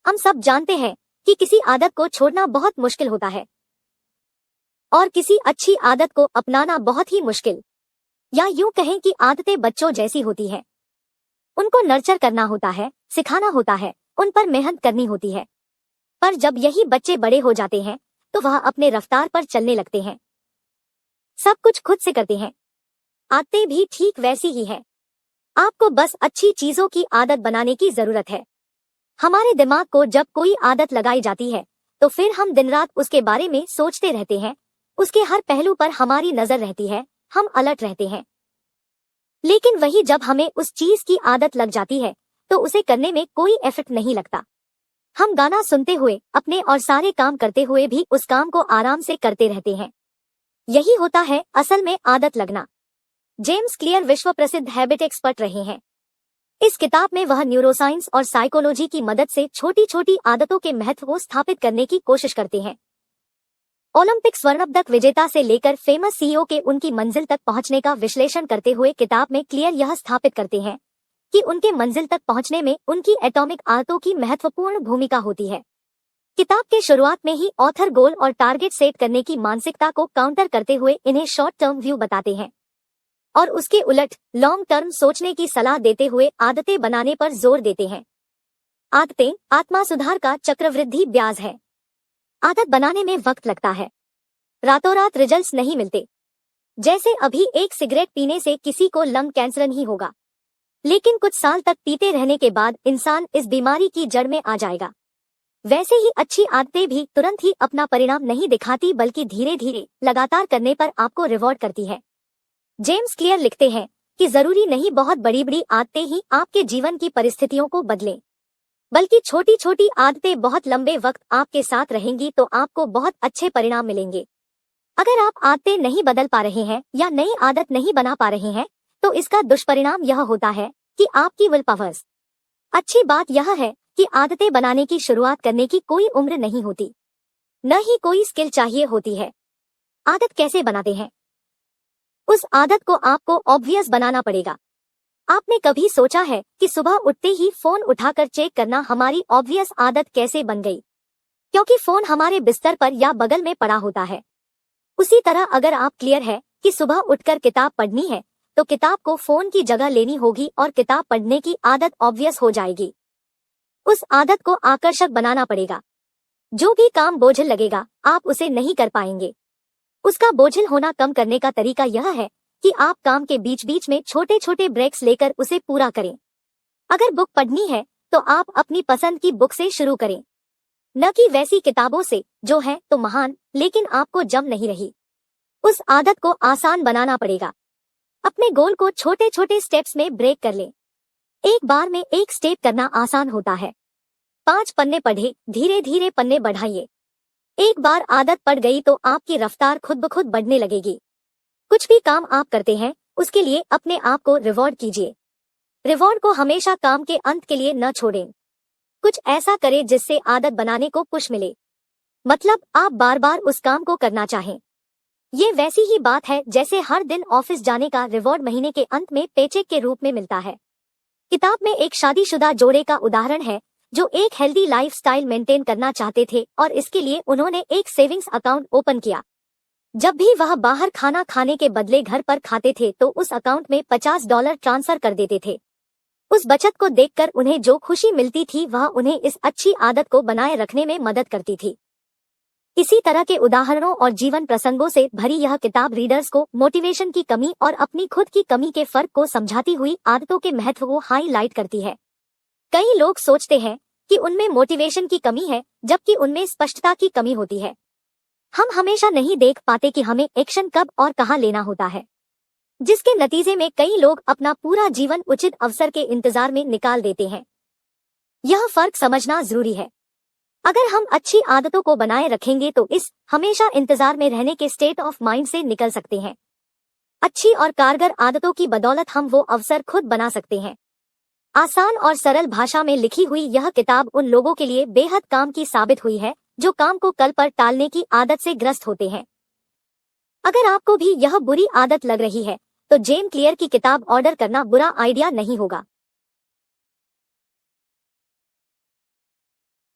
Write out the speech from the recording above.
हम सब जानते हैं कि किसी आदत को छोड़ना बहुत मुश्किल होता है और किसी अच्छी आदत को अपनाना बहुत ही मुश्किल। या यूं कहें कि आदतें बच्चों जैसी होती हैं। उनको नर्चर करना होता है, सिखाना होता है, उन पर मेहनत करनी होती है। पर जब यही बच्चे बड़े हो जाते हैं तो वह अपने रफ्तार पर चलने लगते हैं, सब कुछ खुद से करते हैं। आदतें भी ठीक वैसी ही है। आपको बस अच्छी चीजों की आदत बनाने की जरूरत है। हमारे दिमाग को जब कोई आदत लगाई जाती है तो फिर हम दिन रात उसके बारे में सोचते रहते हैं, उसके हर पहलू पर हमारी नजर रहती है, हम अलर्ट रहते हैं। लेकिन वही जब हमें उस चीज की आदत लग जाती है तो उसे करने में कोई एफर्ट नहीं लगता। हम गाना सुनते हुए, अपने और सारे काम करते हुए भी उस काम को आराम से करते रहते हैं। यही होता है असल में आदत लगना। जेम्स क्लियर विश्व प्रसिद्ध हैबिट एक्सपर्ट रहे हैं। इस किताब में वह न्यूरोसाइंस और साइकोलॉजी की मदद से छोटी छोटी आदतों के महत्व को स्थापित करने की कोशिश करते हैं। ओलंपिक स्वर्ण पदक विजेता से लेकर फेमस सीईओ के उनकी मंजिल तक पहुंचने का विश्लेषण करते हुए किताब में क्लियर यह स्थापित करते हैं कि उनके मंजिल तक पहुंचने में उनकी एटॉमिक आदतों की महत्वपूर्ण भूमिका होती है। किताब के शुरुआत में ही ऑथर गोल और टारगेट सेट करने की मानसिकता को काउंटर करते हुए इन्हें शॉर्ट टर्म व्यू बताते हैं और उसके उलट लॉन्ग टर्म सोचने की सलाह देते हुए आदतें बनाने पर जोर देते हैं। आदतें आत्मा सुधार का चक्रवृद्धि ब्याज है। आदत बनाने में वक्त लगता है, रातों रात रिजल्ट्स नहीं मिलते। जैसे अभी एक सिगरेट पीने से किसी को लंग कैंसर नहीं होगा, लेकिन कुछ साल तक पीते रहने के बाद इंसान इस बीमारी की जड़ में आ जाएगा। वैसे ही अच्छी आदतें भी तुरंत ही अपना परिणाम नहीं दिखाती, बल्कि धीरे धीरे लगातार करने पर आपको रिवॉर्ड करती है। जेम्स क्लियर लिखते हैं कि जरूरी नहीं बहुत बड़ी बड़ी आदतें ही आपके जीवन की परिस्थितियों को बदलें, बल्कि छोटी छोटी आदतें बहुत लंबे वक्त आपके साथ रहेंगी तो आपको बहुत अच्छे परिणाम मिलेंगे। अगर आप आदतें नहीं बदल पा रहे हैं या नई आदत नहीं बना पा रहे हैं तो इसका दुष्परिणाम यह होता है कि आपकी विल पावर्स। अच्छी बात यह है कि आदतें बनाने की शुरुआत करने की कोई उम्र नहीं होती, न ही कोई स्किल चाहिए होती है। आदत कैसे बनाते हैं? उस आदत को आपको ऑब्वियस बनाना पड़ेगा। आपने कभी सोचा है कि सुबह उठते ही फोन उठाकर चेक करना हमारी ऑब्वियस आदत कैसे बन गई? क्योंकि फोन हमारे बिस्तर पर या बगल में पड़ा होता है। उसी तरह अगर आप क्लियर है कि सुबह उठकर किताब पढ़नी है तो किताब को फोन की जगह लेनी होगी और किताब पढ़ने की आदत ऑब्वियस हो जाएगी। उस आदत को आकर्षक बनाना पड़ेगा। जो भी काम बोझिल लगेगा आप उसे नहीं कर पाएंगे। उसका बोझिल होना कम करने का तरीका यह है कि आप काम के बीच बीच में छोटे छोटे ब्रेक्स लेकर उसे पूरा करें। अगर बुक पढ़नी है तो आप अपनी पसंद की बुक से शुरू करें, न कि वैसी किताबों से जो है तो महान लेकिन आपको जम नहीं रही। उस आदत को आसान बनाना पड़ेगा। अपने गोल को छोटे छोटे स्टेप्स में ब्रेक कर लें। एक बार में एक स्टेप करना आसान होता है। 5 पन्ने पढ़े, धीरे धीरे पन्ने बढ़ाइए। एक बार आदत पड़ गई तो आपकी रफ्तार खुद ब खुद बढ़ने लगेगी। कुछ भी काम आप करते हैं उसके लिए अपने आप को रिवॉर्ड कीजिए। रिवॉर्ड को हमेशा काम के अंत के लिए न छोड़ें। कुछ ऐसा करें जिससे आदत बनाने को पुश मिले, मतलब आप बार बार उस काम को करना चाहें। ये वैसी ही बात है जैसे हर दिन ऑफिस जाने का रिवॉर्ड महीने के अंत में पेचेक के रूप में मिलता है। किताब में एक शादीशुदा जोड़े का उदाहरण है जो एक हेल्दी लाइफस्टाइल मेंटेन करना चाहते थे और इसके लिए उन्होंने एक सेविंग्स अकाउंट ओपन किया। जब भी वह बाहर खाना खाने के बदले घर पर खाते थे तो उस अकाउंट में $50 ट्रांसफर कर देते थे। उस बचत को देखकर उन्हें जो खुशी मिलती थी वह उन्हें इस अच्छी आदत को बनाए रखने में मदद करती थी। इसी तरह के उदाहरणों और जीवन प्रसंगों से भरी यह किताब रीडर्स को मोटिवेशन की कमी और अपनी खुद की कमी के फर्क को समझाती हुई आदतों के महत्व को हाईलाइट करती है। कई लोग सोचते हैं कि उनमें मोटिवेशन की कमी है जबकि उनमें स्पष्टता की कमी होती है। हम हमेशा नहीं देख पाते कि हमें एक्शन कब और कहां लेना होता है, जिसके नतीजे में कई लोग अपना पूरा जीवन उचित अवसर के इंतजार में निकाल देते हैं। यह फर्क समझना जरूरी है। अगर हम अच्छी आदतों को बनाए रखेंगे तो इस हमेशा इंतजार में रहने के स्टेट ऑफ माइंड से निकल सकते हैं। अच्छी और कारगर आदतों की बदौलत हम वो अवसर खुद बना सकते हैं। आसान और सरल भाषा में लिखी हुई यह किताब उन लोगों के लिए बेहद काम की साबित हुई है जो काम को कल पर टालने की आदत से ग्रस्त होते हैं। अगर आपको भी यह बुरी आदत लग रही है तो जेम्स क्लियर की किताब ऑर्डर करना बुरा आइडिया नहीं होगा।